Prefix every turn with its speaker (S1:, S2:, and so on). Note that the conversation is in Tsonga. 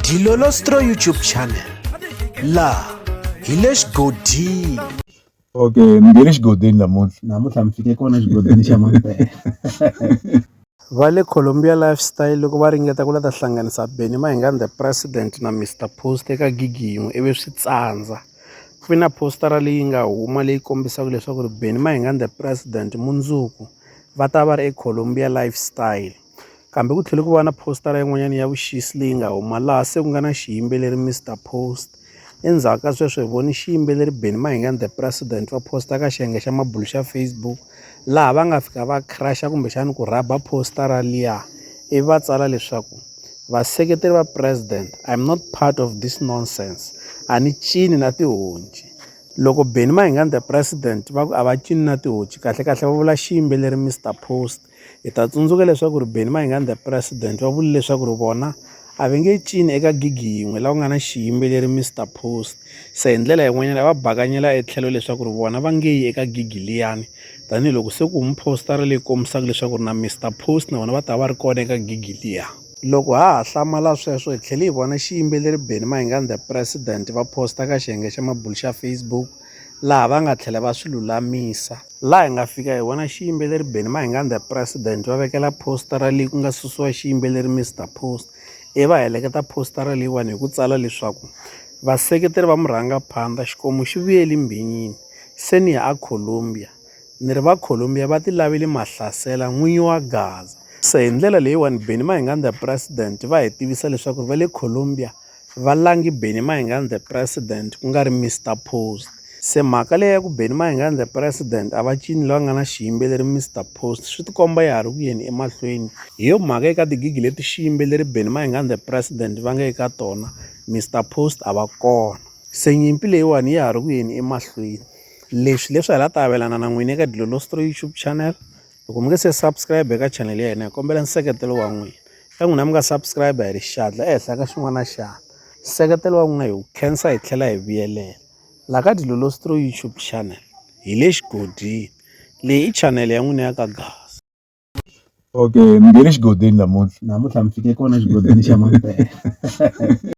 S1: Dilolostro YouTube channel la hi le xigodini.
S2: Okay, ni le xigodini namuntlha mi fike kona xigodini xa Mampela.
S1: Va le Columbia Lifestyle loko va ringeta ku lata hlanganisa Benny Mayengani the president na Mr Post eka gigi yin'we ivi swi tsandza. Ku ve na postara leyi nga huma leyi kombisaka leswaku ri Benny Mayengani the president mundzuku va ta va ri eColumbia Lifestyle. Kambe ku tlhela ku va na postara yin'wanyana ya vuxisi leyi nga huma laha se ku nga na xiyimbeleri Mr Post. Endzhaku ka sweswo hi voni xiyimbeleri Benny Mayengani the president va posta ka xiyenge xa mabulu xa Facebook laha va nga fika va crasha kumbexana ku rhaba postara liya ivi va tsala leswaku vaseketeri va president, I'm not part of this nonsense, a ni cini na tihonci. Loko Benny Mayengani the president va ku a va cini na tihonci kahlekahle va vula xiyimbeleri Mr Post. Hi ta tsundzuka leswaku ri Benny Mayengani the president va vule leswaku ri vona a va nge cini eka gigi yin'we laha ku nga na xiyimbeleri Mr Post. Se hi ndlela yin'wanyana va bakanyela etlhelo leswaku ri vona va nge yi eka gigi liyani tanihiloko se ku humi postara leyi kombisaka leswaku ri na Mr Post na vona va ta va ri kona eka gigi liya. Loko ha hlamala sweswo hi tlhela hi vona xiyimbeleri Benny Mayengani the president va posta ka xiyenge xa mabulu xa Facebook laha va nga tlhela va swi lulamisa. Laha hi nga fika hi vona xiyimbeleri Benny Mayengani the president va vekela postara leyi ku nga susiwa xiyimbeleri Mr Post va heleketa postara leyiwani hi ku tsala leswaku vaseketeri va murhangaphandla xikomu xi vuyeli mbhinyini se ni ya a Columbia ni ri va Columbia va ti laveli mahlasela n'winyi wa Gaza. Se hi ndlela leyiwani Benny Mayengani the president va hi tivisa leswaku va le Columbia va langi Benny Mayengani the president ku nga ri Mr Post. Se mhaka leyi ya ku Benny Mayengani the president a va cini lava nga na xiyimbeleri Mr Post swi tikomba ya ha ri ku yeni emahlweni. Hi yo mhaka eka tigigi leti xiyimbeleri Benny Mayengani the president va nga eka tona Mr Post a va kona. Se nyimpi leyiwani ya ha ri ku yeni emahlweni. Leswi hi la ta avelana na n'wina eka Dilolostro YouTube channel. Loko mi nge se subscribe eka channel ya hina hi kombela nseketelo wa n'wina. Ka n'wina mi nga subscribe hi ri xihatla ehenhla ka xin'wana na xana. Nseketelo wa n'wina hi wu khensa hi tlhela hi vuyelela. La ka Dilolostro YouTube channel hi le xigodini leyi i channel ya n'wina ya ka Gaza.
S2: Okay, ni le xigodini namuntlha mi fike kona xigodini xa Mampela.